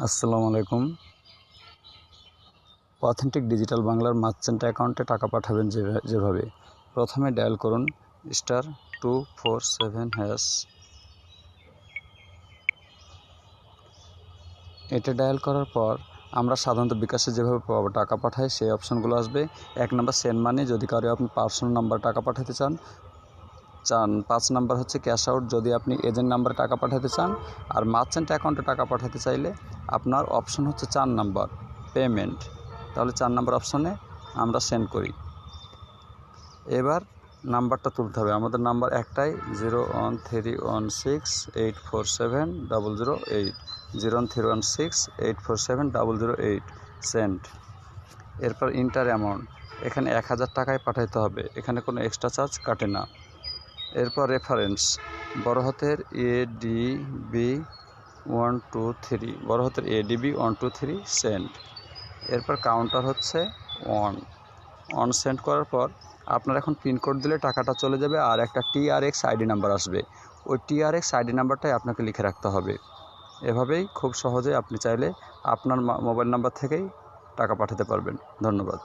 আসসালামু আলাইকুম। Authentic digital বাংলার মার্চেন্ট অ্যাকাউন্টে টাকা পাঠাবেন যেভাবে প্রথমে ডায়াল করুন *247#। এটা ডায়াল করার পর আমরা সাধারণত বিকাশে যেভাবে টাকা পাঠাই সেই অপশনগুলো আসবে। 1 নাম্বার সেন্ড মানি, যদি কারো আপনি পার্সোনাল নাম্বার টাকা পাঠাতে চান। 5 নাম্বার হচ্ছে ক্যাশ আউট, যদি আপনি এজেন্ট নাম্বারে টাকা পাঠাতে চান। আর মার্চেন্ট অ্যাকাউন্টে টাকা পাঠাতে চাইলে আপনার অপশন হচ্ছে 4 নাম্বার পেমেন্ট। তাহলে 4 নাম্বার অপশনে আমরা সেন্ড করি। এবার নাম্বারটা তুলতে হবে, আমাদের নাম্বার একটাই 01316847008, 01316847008 সেন্ড। এরপর ইন্টার অ্যামাউন্ট, এখানে 1000 টাকায় পাঠাতে হবে, এখানে কোনো এক্সট্রা চার্জ কাটে না। এরপর রেফারেন্স বড় হাতের ADB123, বড় হাতের ADB123 সেন্ড। এরপর কাউন্টার হচ্ছে অন সেন্ড করার পর আপনার এখন পিনকোড দিলে টাকাটা চলে যাবে, আর একটা TRX আইডি নাম্বার আসবে। ওই TRX আইডি নাম্বারটাই আপনাকে লিখে রাখতে হবে। এভাবেই খুব সহজে আপনি চাইলে আপনার মোবাইল নাম্বার থেকেই টাকা পাঠাতে পারবেন। ধন্যবাদ।